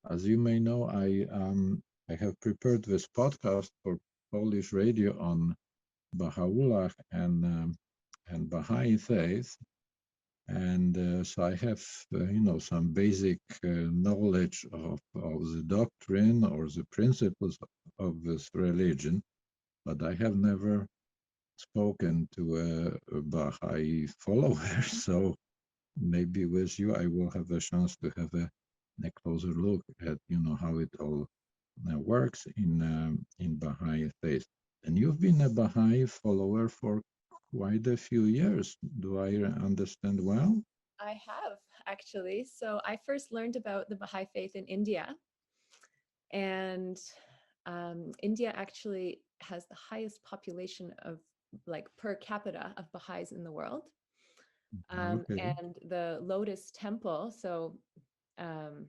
As you may know, I have prepared this podcast for Polish radio on Baha'u'llah and Baha'i Faith, and so I have some basic knowledge of the doctrine or the principles of this religion, but I have never spoken to a Baha'i follower. So maybe with you, I will have a chance to have a closer look at how it all works in Baha'i faith. And you've been a Baha'i follower for quite a few years. Do I understand well? I have actually. So I first learned about the Baha'i faith in India, and India actually has the highest population of like per capita of Baha'is in the world. Okay. And the Lotus Temple. So um,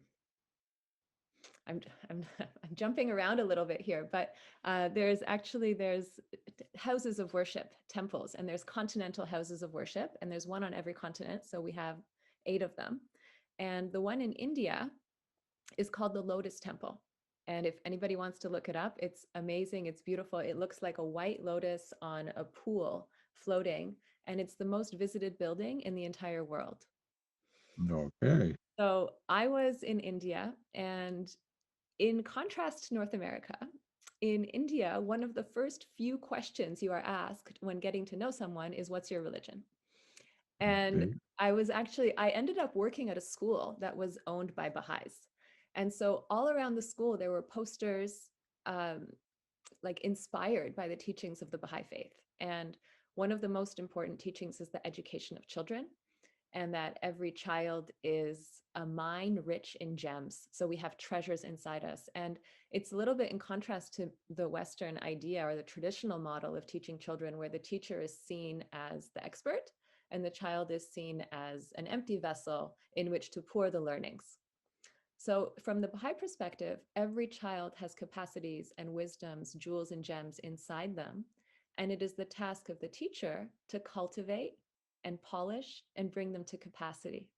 I'm I'm I'm jumping around a little bit here, but there's houses of worship, temples, and there's continental houses of worship, and there's one on every continent. So we have 8 of them, and the one in India is called the Lotus Temple. And if anybody wants to look it up, it's amazing. It's beautiful. It looks like a white lotus on a pool floating, and it's the most visited building in the entire world. Okay. So I was in India, and in contrast to North America, in India, one of the first few questions you are asked when getting to know someone is, what's your religion? And Okay. I ended up working at a school that was owned by Baha'is. And so all around the school, there were posters um, like inspired by the teachings of the Baha'i faith. And one of the most important teachings is the education of children, and that every child is a mine rich in gems. So we have treasures inside us. And it's a little bit in contrast to the Western idea or the traditional model of teaching children, where the teacher is seen as the expert and the child is seen as an empty vessel in which to pour the learnings. So, from the Baha'i perspective, every child has capacities and wisdoms, jewels, and gems inside them. And it is the task of the teacher to cultivate and polish and bring them to capacity.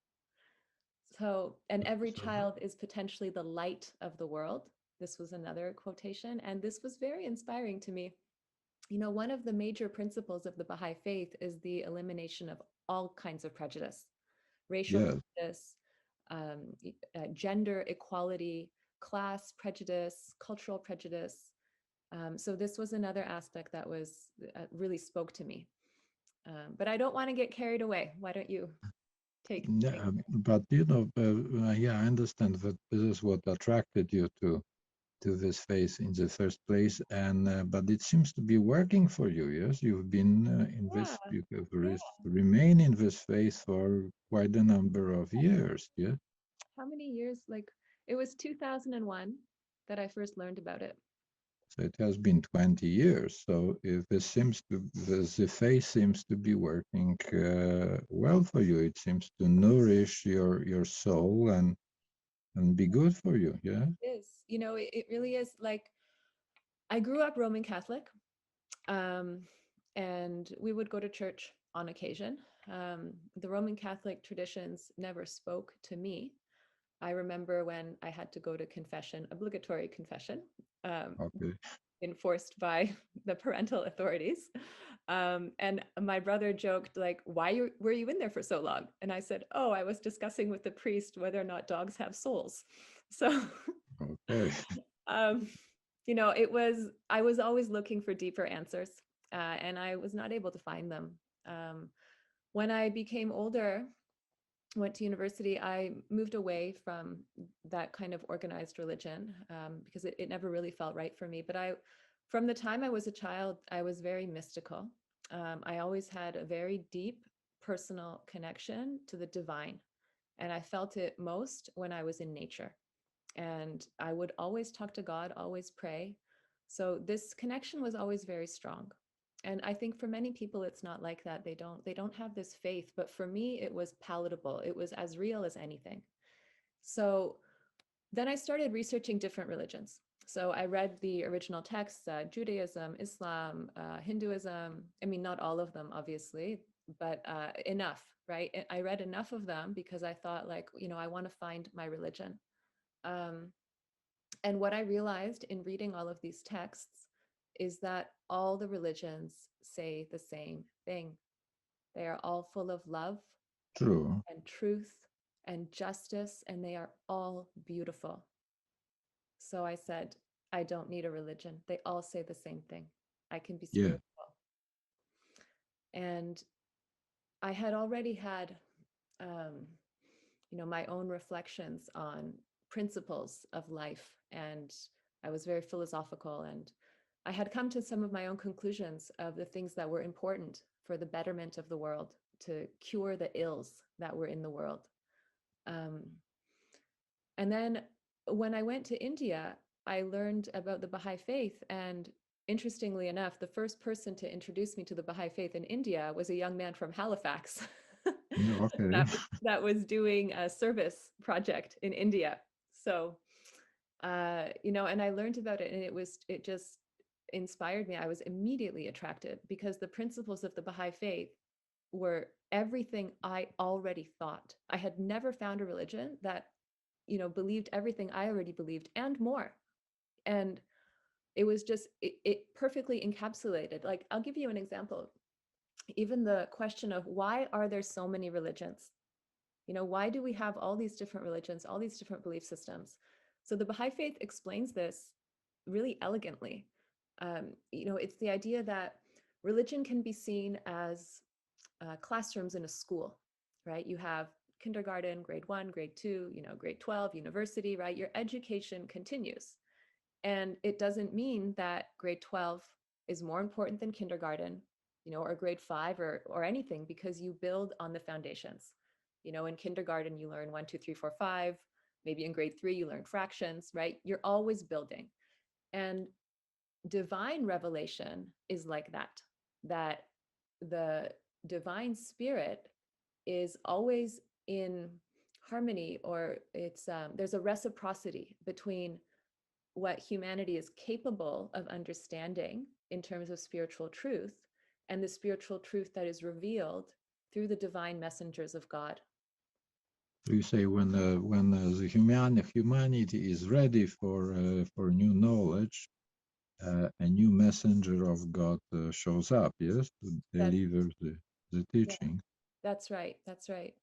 So, and every So, child is potentially the light of the world. This was another quotation. And this was very inspiring to me. You know, one of the major principles of the Baha'i faith is the elimination of all kinds of prejudice, racial yes. prejudice, gender equality, class prejudice, cultural prejudice. So this was another aspect that was really spoke to me. But I don't want to get carried away. Why don't you take Yeah, but yeah, I understand that this is what attracted you to this faith in the first place, and but it seems to be working for you. Yes, you've been in Yeah, this, you have yeah. remained in this faith for quite a number of years. Yeah, How many years? Like it was 2001 that I first learned about it. so it has been 20 years. So if the faith seems to be working well for you. It seems to nourish your soul and be good for you. Yeah. It is. You know, it really is. Like I grew up Roman Catholic, um, and we would go to church on occasion. The Roman Catholic traditions never spoke to me. I remember when I had to go to confession, obligatory confession, um, Okay. enforced by the parental authorities. And my brother joked, like, were you in there for so long? And I said, oh, I was discussing with the priest whether or not dogs have souls. So, Okay. um, I was always looking for deeper answers, and I was not able to find them. Um, when I became older, went to university, I moved away from that kind of organized religion because it never really felt right for me. But from the time I was a child, I was very mystical. I always had a very deep personal connection to the divine, and I felt it most when I was in nature. And I would always talk to God, always pray. So this connection was always very strong. And I think for many people it's not like that. They don't have this faith, but for me it was palatable. It was as real as anything. So then I started researching different religions. So I read the original texts, Judaism, Islam, Hinduism. I mean, not all of them, obviously, but enough, right? I read enough of them because I thought, like, I want to find my religion. Um, And what I realized in reading all of these texts is that all the religions say the same thing. They are all full of love True. and truth and justice, and they are all beautiful. So I said, I don't need a religion. They all say the same thing. I can be Yeah. spiritual. And I had already had, um, my own reflections on principles of life, and I was very philosophical, and I had come to some of my own conclusions of the things that were important for the betterment of the world, to cure the ills that were in the world. Um, and then when I went to India, I learned about the Baha'i Faith. And interestingly enough, the first person to introduce me to the Baha'i Faith in India was a young man from Halifax Yeah, okay. that was doing a service project in India. So, and I learned about it, and it just inspired me. I was immediately attracted because the principles of the Baha'i Faith were everything I already thought. I had never found a religion that believed everything I already believed and more. And it was just, it perfectly encapsulated. Like, I'll give you an example. Even the question of why are there so many religions? Why do we have all these different religions, all these different belief systems? So the Baha'i Faith explains this really elegantly. It's the idea that religion can be seen as classrooms in a school, right? You have kindergarten, grade 1, grade 2, grade 12, university, right? Your education continues. And it doesn't mean that grade 12 is more important than kindergarten, or grade 5 or anything, because you build on the foundations. In kindergarten, you learn 1, 2, 3, 4, 5. Maybe in grade 3, you learn fractions, right? You're always building. And divine revelation is like that the divine spirit is always in harmony, or there's a reciprocity between what humanity is capable of understanding in terms of spiritual truth and the spiritual truth that is revealed through the divine messengers of God. So you say when the humanity is ready for new knowledge, a new messenger of God shows up, yes, to That deliver the Yeah, teaching. that's right. That's right.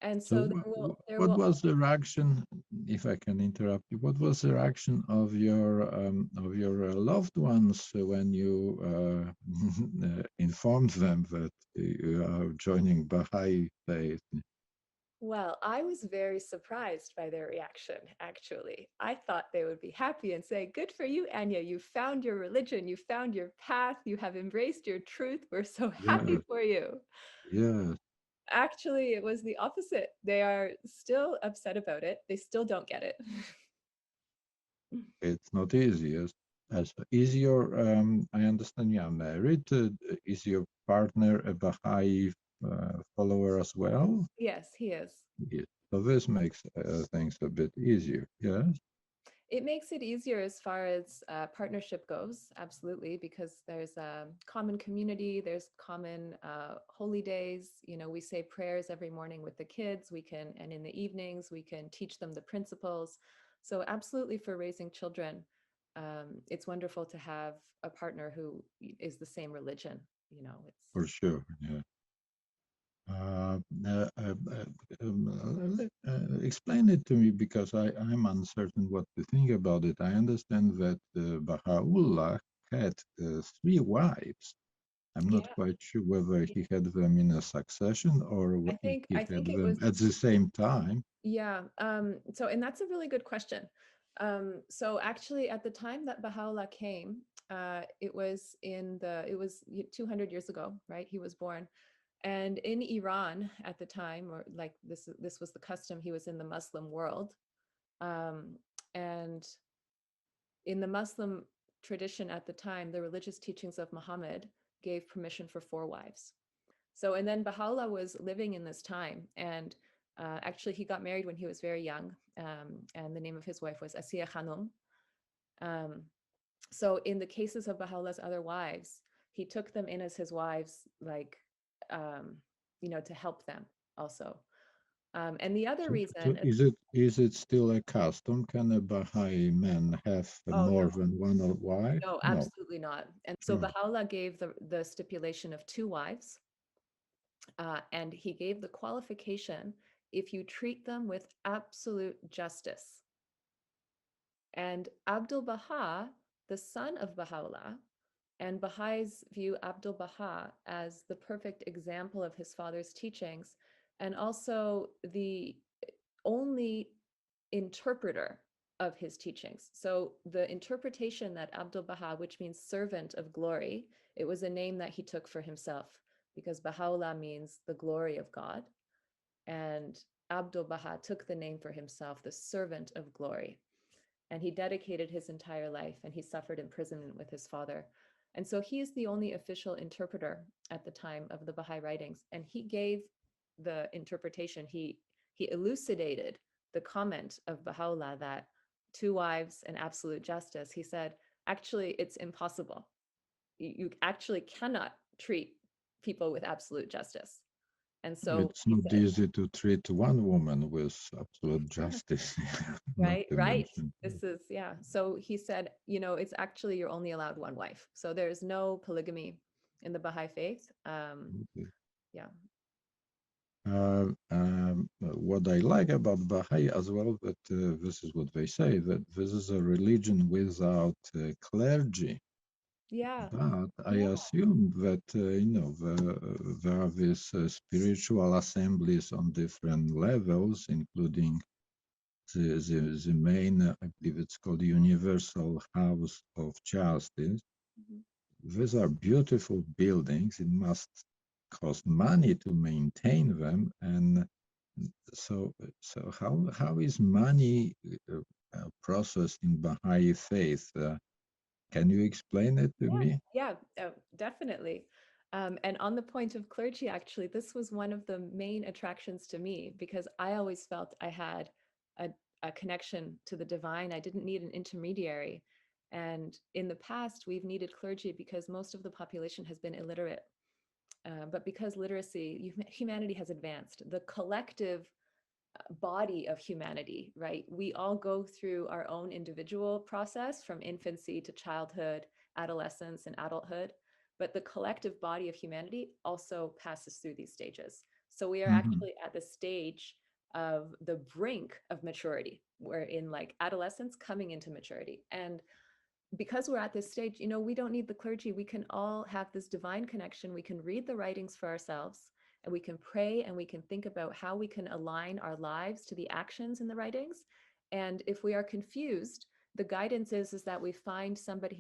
And So so there what will was the reaction, if I can interrupt you, what was the reaction of your loved ones when you informed them that you are joining Baha'i Faith? Well, I was very surprised by their reaction, actually. I thought they would be happy and say, "Good for you, Anya. You found your religion. You found your path. You have embraced your truth. We're so happy Yeah, for you." yeah. Actually, it was the opposite. They are still upset about it. They still don't get it. It's not easy. As is your I understand you are married. Is your partner a Baha'i follower as well? Yes, he is. Yes. So this makes things a bit easier. Yes, It makes it easier as far as partnership goes, absolutely, because there's a common community, there's common holy days. We say prayers every morning with the kids. And in the evenings, we can teach them the principles. So, absolutely, for raising children, it's wonderful to have a partner who is the same religion. It's for sure. Yeah. Uh, uh, uh, Explain it to me because I'm uncertain what to think about it. I understand that Baha'u'llah had three wives. I'm not yeah. quite sure whether he had them in a succession or I think he I had think it them was. at the same time. Yeah. And that's a really good question. So actually, at the time that Baha'u'llah came, it was 200 years ago, right? He was born, and in Iran at the time, or like this was the custom. He was in the Muslim world, um, and in the Muslim tradition at the time, the religious teachings of Muhammad gave permission for 4 wives. So, and then Baha'u'llah was living in this time, and actually, he got married when he was very young, and the name of his wife was Asiya Khanum. Um, so, in the cases of Baha'u'llah's other wives, he took them in as his wives, like, to help them also. And the other So reason, is it still a custom? Can a Baha'i man have oh no, more than one wife? no, No. absolutely not. And so Oh, Baha'u'llah gave the stipulation of two wives, and he gave the qualification if you treat them with absolute justice. And Abdul Baha, the son of Baha'u'llah, and Baha'is view Abdul Baha as the perfect example of his father's teachings, and also the only interpreter of his teachings. So the interpretation that Abdul Baha, which means servant of glory, it was a name that he took for himself because Baha'u'llah means the glory of God. And Abdul Baha took the name for himself, the servant of glory. And he dedicated his entire life and he suffered imprisonment with his father. And so he is the only official interpreter at the time of the Baha'i writings. And he gave the interpretation, he elucidated the comment of Baha'u'llah that two wives and absolute justice. He said, actually, it's impossible. You actually cannot treat people with absolute justice. And so it's he not said, easy to treat one woman with absolute justice, not right, to right. mention. This is, yeah. So he said, it's actually you're only allowed one wife. So there's no polygamy in the Baha'i faith. Okay. Yeah. What I like about Baha'i as well, that this is what they say, that this is a religion without clergy. Yeah. But I Yeah. assume that, there are these spiritual assemblies on different levels, including the main, I believe it's called the Universal House of Justice. Mhm. These are beautiful buildings. It must cost money to maintain them. And so how is money processed in Baha'i faith? Can you explain it to Yeah, me? yeah, definitely. And on the point of clergy, actually, this was one of the main attractions to me because I always felt I had a, a connection to the divine. I didn't need an intermediary. And in the past, we've needed clergy because most of the population has been illiterate. But because literacy, humanity has advanced, the collective body of humanity, right? We all go through our own individual process from infancy to childhood, adolescence, and adulthood. But the collective body of humanity also passes through these stages. So we are Mhm. actually at the stage of the brink of maturity. We're in like adolescence coming into maturity. And because we're at this stage, we don't need the clergy. We can all have this divine connection. We can read the writings for ourselves and we can pray and we can think about how we can align our lives to the actions in the writings. And if we are confused, the guidance is that we find somebody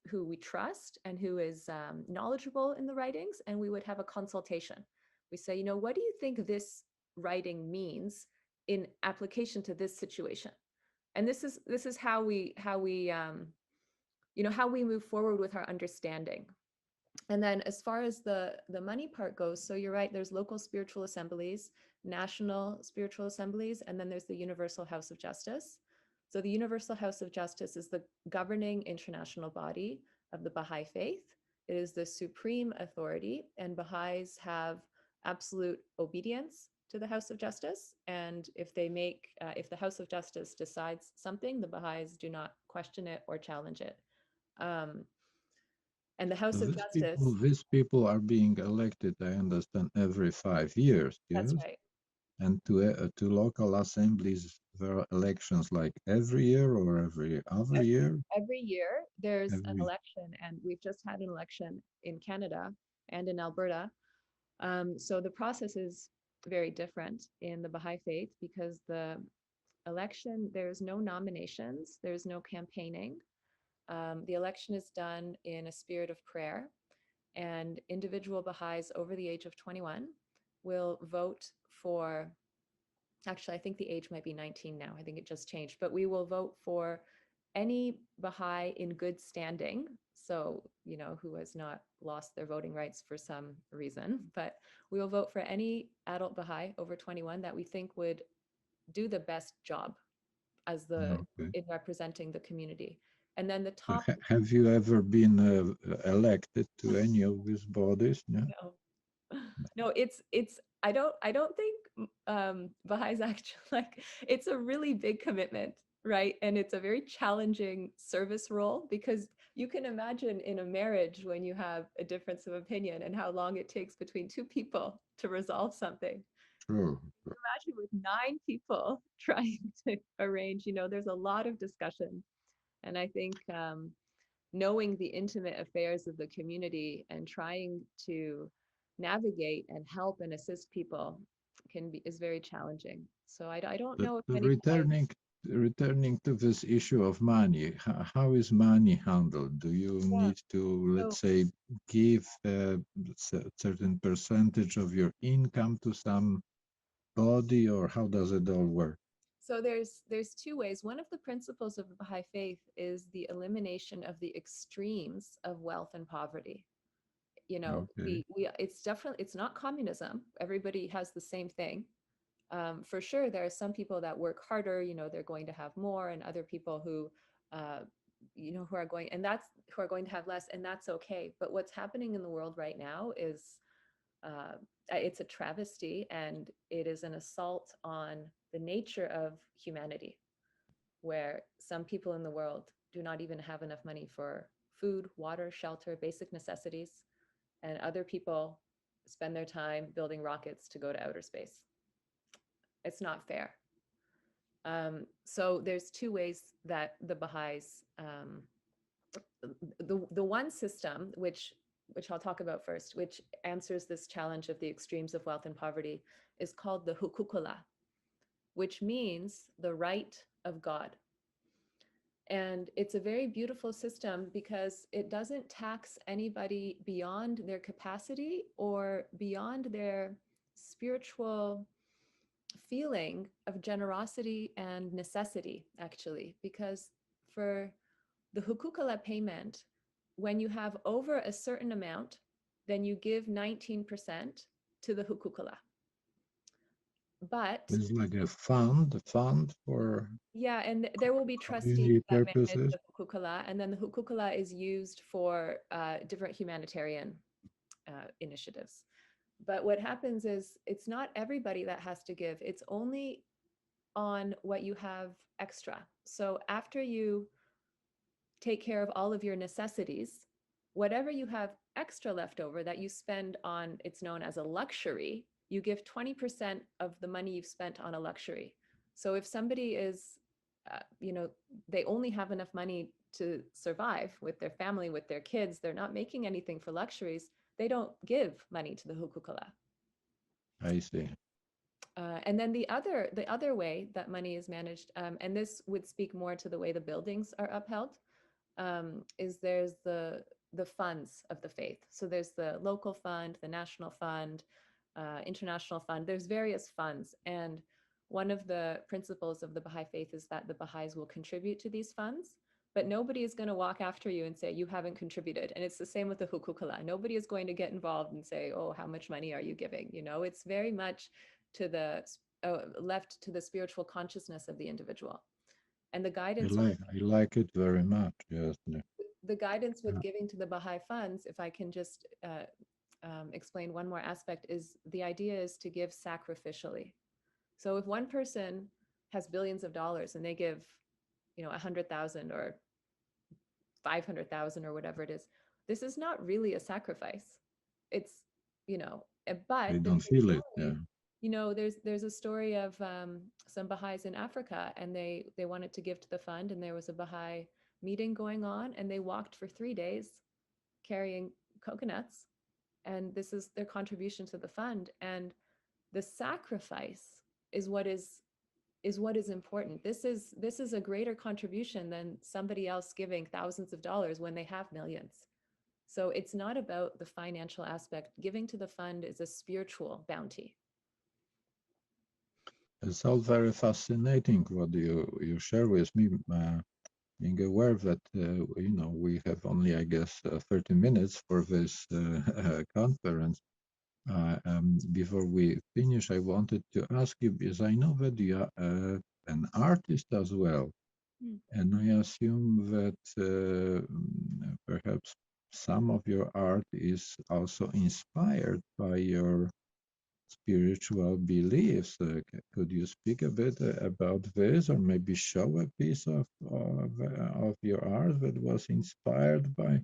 who we trust and who is knowledgeable in the writings, and we would have a consultation. We say, what do you think this writing means in application to this situation? And this is how we move forward with our understanding. And then as far as the money part goes, so you're right, there's local spiritual assemblies, national spiritual assemblies, and then there's the Universal House of Justice. So the Universal House of Justice is the governing international body of the Baha'i Faith. It is the supreme authority, and Baha'is have absolute obedience to the House of Justice. And if the House of Justice decides something, the Baha'is do not question it or challenge it. Um, and the So House of these people, Justice, these people are being elected, I understand, every 5 years, that's yes? right. And to local assemblies, there are elections like every year or every other year? Every year there's an Every. election, and we've just had an election in Canada and in Alberta. So the process is very different in the Baha'i Faith because the election, there's no nominations, there's no campaigning. The election is done in a spirit of prayer, and individual Baha'is over the age of 21 will vote for, actually, I think the age might be 19 now. I think it just changed, but we will vote for any Baha'i in good standing. So, who has not lost their voting rights for some reason, but we will vote for any adult Baha'i over 21 that we think would do the best job as Okay. in representing the community. And then the So top, have you ever been elected to any of these bodies? Yeah. no, no, it's I don't think Baha'is actually like it's a really big commitment, right? And it's a very challenging service role because you can imagine in a marriage when you have a difference of opinion and how long it takes between two people to resolve something. True. Imagine with nine people trying to arrange, there's a lot of discussion. And I think knowing the intimate affairs of the community and trying to navigate and help and assist people is very challenging. So I don't But know if any returning to this issue of money, how is money handled? Do you yeah. need to, So let's say, give a certain percentage of your income to some body, or how does it all work? so there's two ways. One of the principles of the Baha'i Faith is the elimination of the extremes of wealth and poverty. Okay. We it's definitely it's not communism. Everybody has the same thing. For sure, there are some people that work harder, they're going to have more, and other people who, uh, who are going, and that's who are going to have less, and that's okay. But what's happening in the world right now is it's a travesty, and it is an assault on the nature of humanity, where some people in the world do not even have enough money for food, water, shelter, basic necessities, and other people spend their time building rockets to go to outer space. It's not fair. So there's two ways that the Baha'is, the one system which I'll talk about first, which answers this challenge of the extremes of wealth and poverty, is called the hukukullah, which means the right of God. And it's a very beautiful system because it doesn't tax anybody beyond their capacity or beyond their spiritual feeling of generosity and necessity, actually, because for the hukukala payment, when you have over a certain amount, then you give 19% to the hukukala. But It's like a fund for yeah, and there will be trustees community that manage purposes. the hukukala, and then the hukukala is used for different humanitarian initiatives. But what happens is it's not everybody that has to give. It's only on what you have extra. So after you take care of all of your necessities, whatever you have extra left over that you spend on, it's known as a luxury, you give 20% of the money you've spent on a luxury. So if somebody is, they only have enough money to survive with their family, with their kids, they're not making anything for luxuries, they don't give money to the hukukala. I see. And then the other way that money is managed, and this would speak more to the way the buildings are upheld, is there's the funds of the faith. So there's the local fund, the national fund, international fund. There's various funds, and one of the principles of the Baha'i Faith is that the Baha'is will contribute to these funds, but nobody is going to walk after you and say you haven't contributed. And it's the same with the hukukala. Nobody is going to get involved and say, oh, how much money are you giving? It's very much to the left to the spiritual consciousness of the individual. And I like it very much. Yes. the guidance with Uh, giving to the Baha'i funds, if I can just explain one more aspect, is the idea is to give sacrificially. So if one person has billions of dollars and they give, 100,000 or 500,000 or whatever it is, this is not really a sacrifice. It's, but I there's don't a feel it. Yeah. story, there's a story of some Baha'is in Africa, and they wanted to give to the fund, and there was a Baha'i meeting going on, and they walked for 3 days carrying coconuts, and this is their contribution to the fund. And the sacrifice is what is important. This is a greater contribution than somebody else giving thousands of dollars when they have millions. So it's not about the financial aspect. Giving to the fund is a spiritual bounty. It's all very fascinating what you share with me. Being aware that we have only, I guess, 30 minutes for this conference. Before we finish, I wanted to ask you, because I know that you are an artist as well, and I assume that perhaps some of your art is also inspired by your spiritual beliefs. Could you speak a bit about this, or maybe show a piece of your art that was inspired by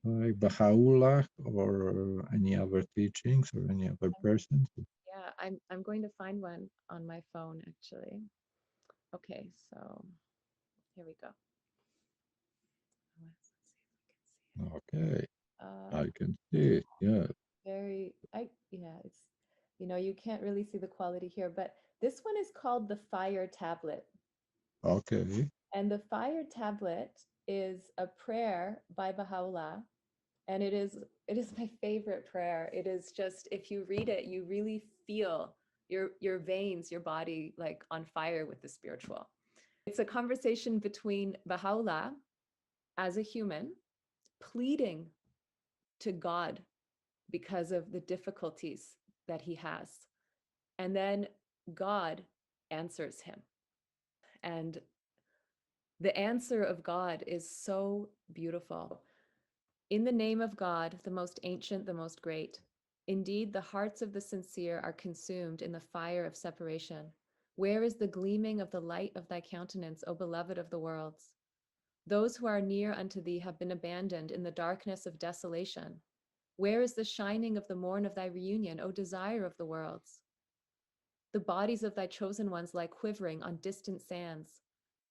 Baha'u'llah or any other teachings or any other persons? Yeah, I'm going to find one on my phone actually. Okay, so here we go. Let's see if I can see Okay, it. I can see it. Yeah. Yeah, it's, you can't really see the quality here, but this one is called the Fire Tablet. Okay. And the Fire Tablet is a prayer by Baha'u'llah, and it is my favorite prayer. It is just, if you read it, you really feel your veins, your body like on fire with the spiritual. It's a conversation between Baha'u'llah as a human pleading to God because of the difficulties that he has. And then God answers him. And the answer of God is so beautiful. In the name of God, the most ancient, the most great, indeed the hearts of the sincere are consumed in the fire of separation. Where is the gleaming of the light of thy countenance, O beloved of the worlds? Those who are near unto thee have been abandoned in the darkness of desolation. Where is the shining of the morn of thy reunion, O desire of the worlds? The bodies of thy chosen ones lie quivering on distant sands.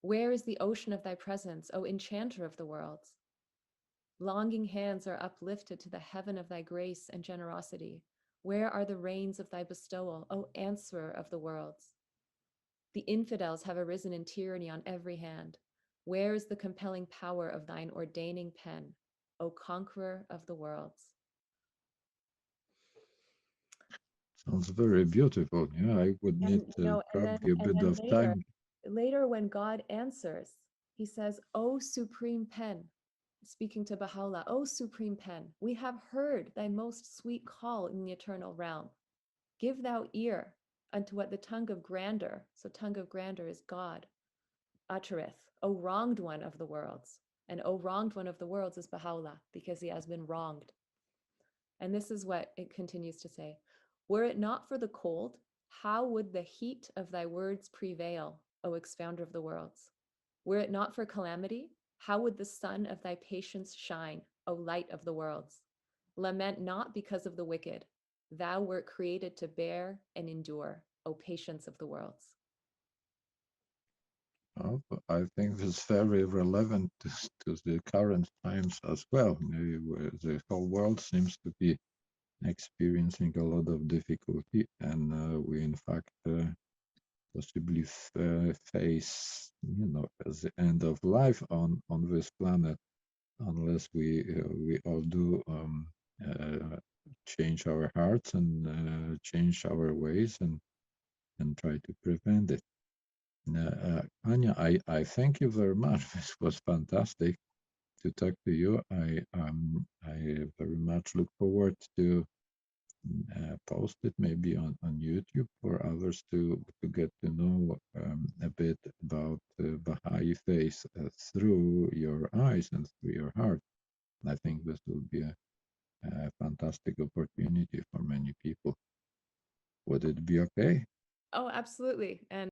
Where is the ocean of thy presence, O enchanter of the worlds? Longing hands are uplifted to the heaven of thy grace and generosity. Where are the rains of thy bestowal, O answerer of the worlds? The infidels have arisen in tyranny on every hand. Where is the compelling power of thine ordaining pen, O conqueror of the worlds? Sounds very beautiful. Yeah, I would need And you know, probably a and bit then of time. later when God answers, he says, "O supreme pen," speaking to Baha'u'llah, "O supreme pen, we have heard thy most sweet call in the eternal realm. Give thou ear unto what the tongue of grandeur," so tongue of grandeur is God, "uttereth, O wronged one of the worlds." And O wronged one of the worlds is Baha'u'llah, because he has been wronged. And this is what it continues to say. Were it not for the cold, how would the heat of thy words prevail, O expounder of the worlds? Were it not for calamity, how would the sun of thy patience shine, O light of the worlds? Lament not because of the wicked. Thou wert created to bear and endure, O patience of the worlds. Oh, I think it's very relevant to the current times as well. Where the whole world seems to be experiencing a lot of difficulty, and we in fact possibly face, as the end of life on this planet, unless we all do change our hearts and change our ways and try to prevent it. Ania, I thank you very much. This was fantastic to talk to you. I very much look forward to post it maybe on YouTube for others to get to know a bit about Baha'i Faith through your eyes and through your heart. I think this will be a fantastic opportunity for many people. Would it be okay? Oh, absolutely. And